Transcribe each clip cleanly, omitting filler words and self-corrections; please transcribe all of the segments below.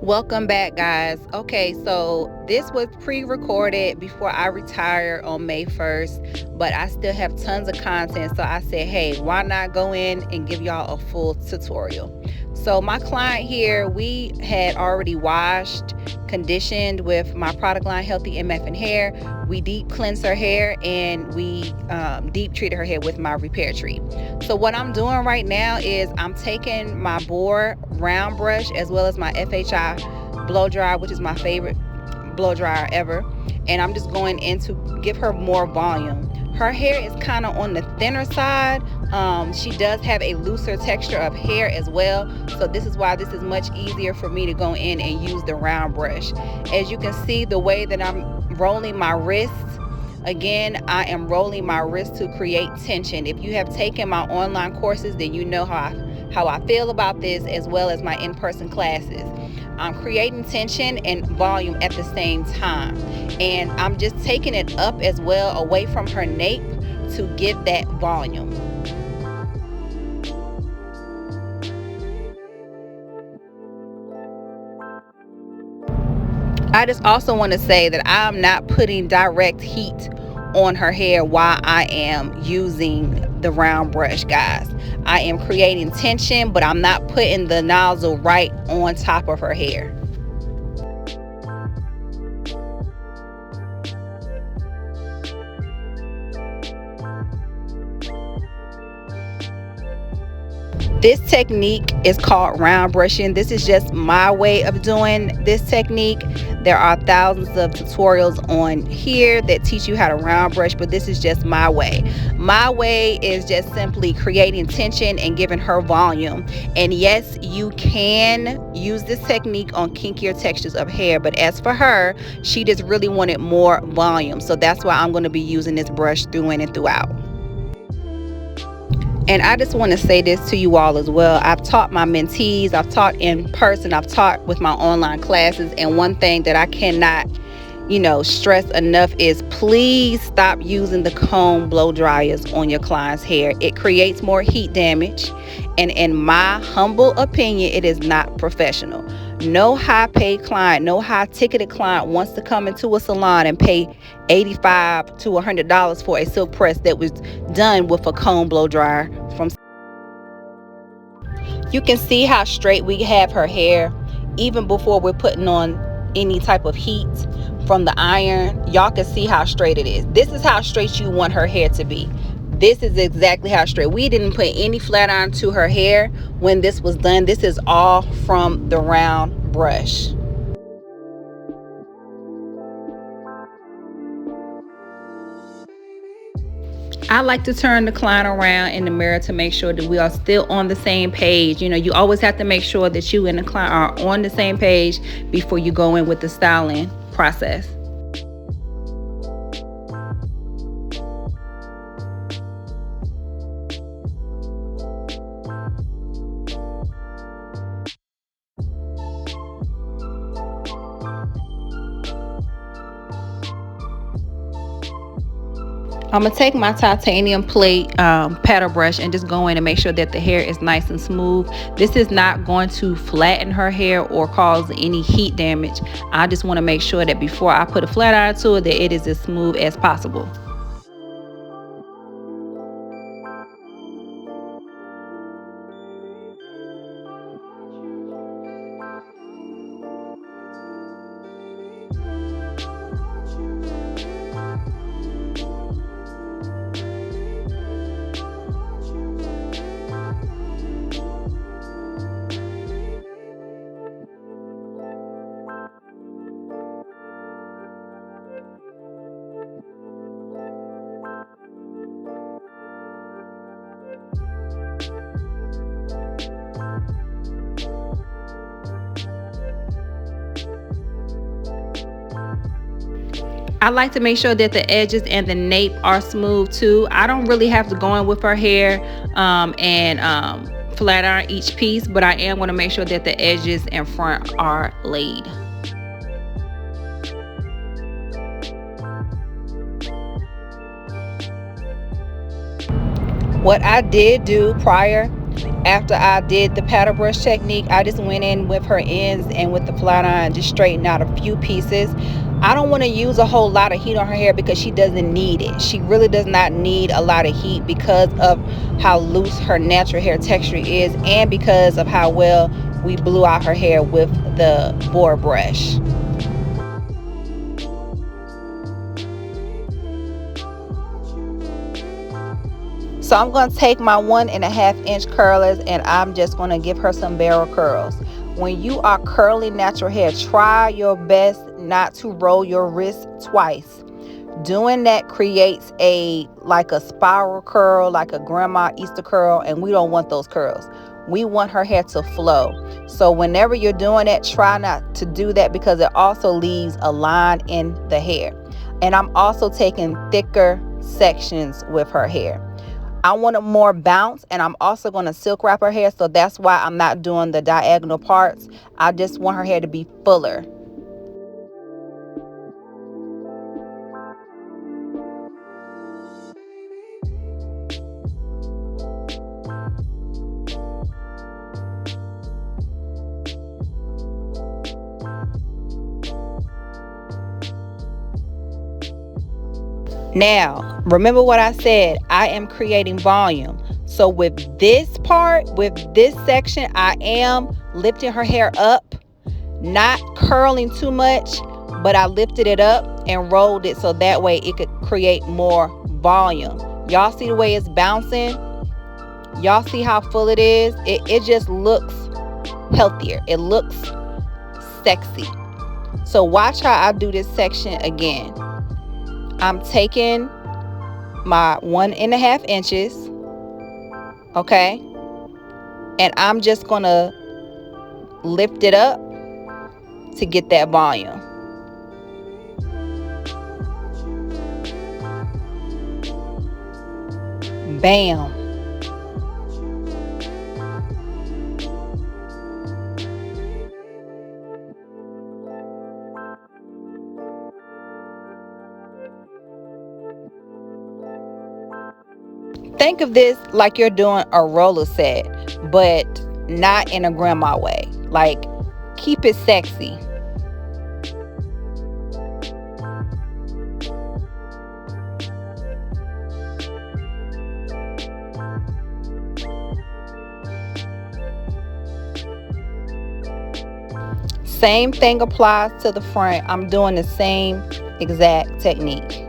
Welcome back, guys. Okay, so this was pre-recorded before I retire on May 1st, but I still have tons of content, so I said, hey, why not go in and give y'all a full tutorial. So my client here, we had already washed, conditioned with my product line Healthy MF and Hair. We deep cleansed her hair, and we deep treated her hair with my repair treat. So what I'm doing right now is I'm taking my Boar round brush as well as my FHI blow dryer, which is my favorite blow dryer ever, and I'm just going in to give her more volume. Her hair is kind of on the thinner side. She does have a looser texture of hair as well, so this is why this is much easier for me to go in and use the round brush. As you can see, the way that I'm rolling my wrists, again, I am rolling my wrist to create tension. If you have taken my online courses, then you know how I feel about this, as well as my in-person classes. I'm creating tension and volume at the same time, and I'm just taking it up as well, away from her nape, to give that volume. I just also want to say that I'm not putting direct heat on her hair while I am using the round brush, guys. I am creating tension, but I'm not putting the nozzle right on top of her hair. This technique is called round brushing. This is just my way of doing this technique. There are thousands of tutorials on here that teach you how to round brush, but this is just my way. My way is just simply creating tension and giving her volume. And yes, you can use this technique on kinkier textures of hair, but as for her, she just really wanted more volume. So that's why I'm going to be using this brush through in and throughout. And I just want to say this to you all as well. I've taught my mentees, I've taught in person, I've taught with my online classes, and one thing that I cannot, stress enough is please stop using the comb blow dryers on your client's hair. It creates more heat damage, and in my humble opinion, it is not professional. No high paid client, no high ticketed client wants to come into a salon and pay $85 to $100 for a silk press that was done with a comb blow dryer. You can see how straight we have her hair even before we're putting on any type of heat from the iron. Y'all can see how straight it is. This is how straight you want her hair to be. This is exactly how straight. We didn't put any flat iron to her hair when this was done. This is all from the round brush. I like to turn the client around in the mirror to make sure that we are still on the same page. You always have to make sure that you and the client are on the same page before you go in with the styling process. I'm going to take my titanium plate paddle brush and just go in and make sure that the hair is nice and smooth. This is not going to flatten her hair or cause any heat damage. I just want to make sure that before I put a flat iron to it, that it is as smooth as possible. I like to make sure that the edges and the nape are smooth too. I don't really have to go in with her hair and flat iron each piece, but I am going to make sure that the edges and front are laid. What I did do prior After I did the paddle brush technique, I just went in with her ends and with the flat iron, just straightened out a few pieces. I don't want to use a whole lot of heat on her hair because she doesn't need it. She really does not need a lot of heat because of how loose her natural hair texture is, and because of how well we blew out her hair with the boar brush. So I'm going to take my 1.5 inch curlers and I'm just going to give her some barrel curls. When you are curling natural hair, try your best not to roll your wrist twice. Doing that creates like a spiral curl, like a grandma Easter curl, and we don't want those curls. We want her hair to flow. So whenever you're doing that, try not to do that because it also leaves a line in the hair. And I'm also taking thicker sections with her hair. I want more bounce, and I'm also going to silk wrap her hair, so that's why I'm not doing the diagonal parts. I just want her hair to be fuller. Now, remember what I said, I am creating volume. So with this part, with this section, I am lifting her hair up, not curling too much, but I lifted it up and rolled it so that way it could create more volume. Y'all see the way it's bouncing? Y'all see how full it is? It just looks healthier. It looks sexy. So watch how I do this section again. I'm taking my 1.5 inches, okay, and I'm just gonna lift it up to get that volume. Bam. Think of this like you're doing a roller set, but not in a grandma way. Like, keep it sexy. Same thing applies to the front. I'm doing the same exact technique.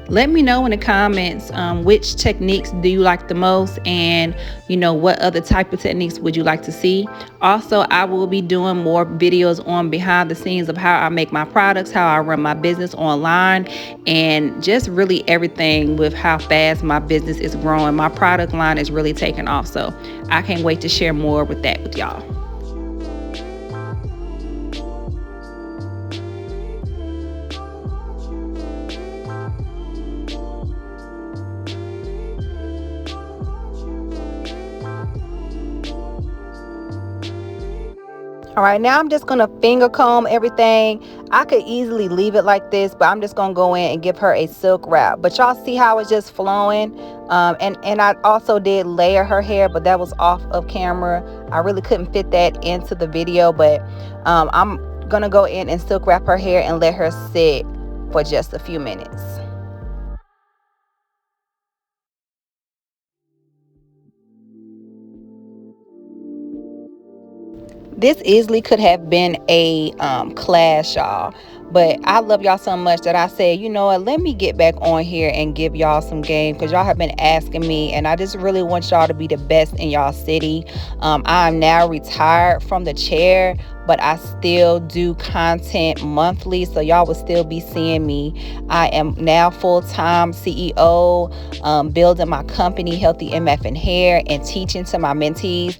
Let me know in the comments which techniques do you like the most, and what other type of techniques would you like to see. Also, I will be doing more videos on behind the scenes of how I make my products, how I run my business online, and just really everything with how fast my business is growing. My product line is really taking off, so I can't wait to share more with that with y'all. All right, now I'm just going to finger comb everything. I could easily leave it like this, but I'm just going to go in and give her a silk wrap. But y'all see how it's just flowing? And I also did layer her hair, but that was off of camera. I really couldn't fit that into the video, but I'm going to go in and silk wrap her hair and let her sit for just a few minutes. This easily could have been a class, y'all, but I love y'all so much that I said, you know what, let me get back on here and give y'all some game, because y'all have been asking me, and I just really want y'all to be the best in y'all city. I'm now retired from the chair, but I still do content monthly, so y'all will still be seeing me. I am now full-time CEO, building my company, Healthy MF and Hair, and teaching to my mentees.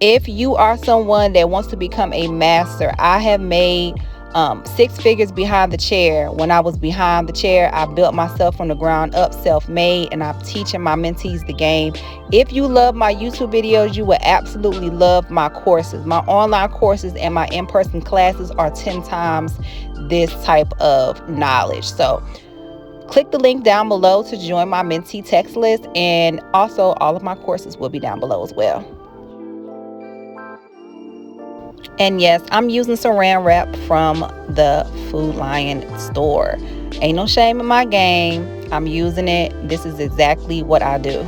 If you are someone that wants to become a master, I have made 6 figures behind the chair. When I was behind the chair, I built myself from the ground up, self-made, and I'm teaching my mentees the game. If you love my YouTube videos, you will absolutely love my courses. My online courses and my in-person classes are 10 times this type of knowledge. So Click the link down below to join my mentee text list, and also all of my courses will be down below as well. And yes, I'm using saran wrap from the Food Lion store. Ain't no shame in my game. I'm using it. This is exactly what I do.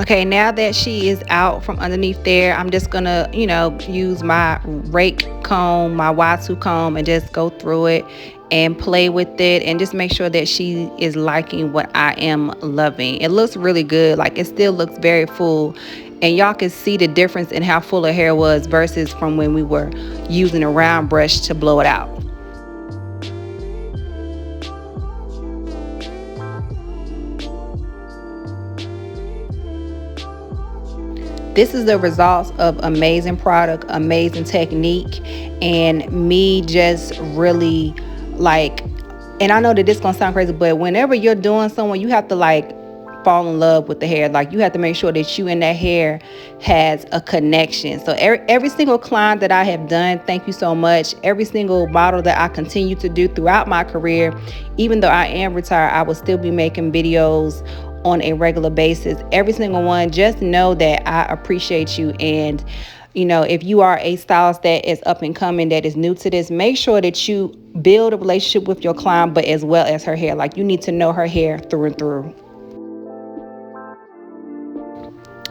Okay, now that she is out from underneath there, I'm just gonna, use my rake comb, my Y2 comb, and just go through it and play with it and just make sure that she is liking what I am loving. It looks really good. Like, it still looks very full, and y'all can see the difference in how full her hair was versus from when we were using a round brush to blow it out. This is the results of amazing product, amazing technique, and me just really and I know that this is gonna sound crazy, but whenever you're doing someone, you have to fall in love with the hair. Like, you have to make sure that you and that hair has a connection. So every single client that I have done, thank you so much. Every single model that I continue to do throughout my career, even though I am retired, I will still be making videos on a regular basis. Every single one, just know that I appreciate you. And if you are a stylist that is up and coming, that is new to this, make sure that you build a relationship with your client, but as well as her hair. Like, you need to know her hair through and through.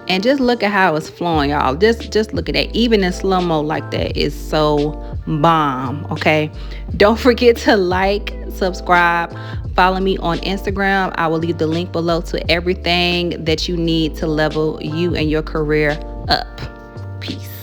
And just look at how it's flowing, y'all. Just look at that. Even in slow-mo like that is so bomb, okay? Don't forget to like, subscribe, follow me on Instagram. I will leave the link below to everything that you need to level you and your career up. Peace.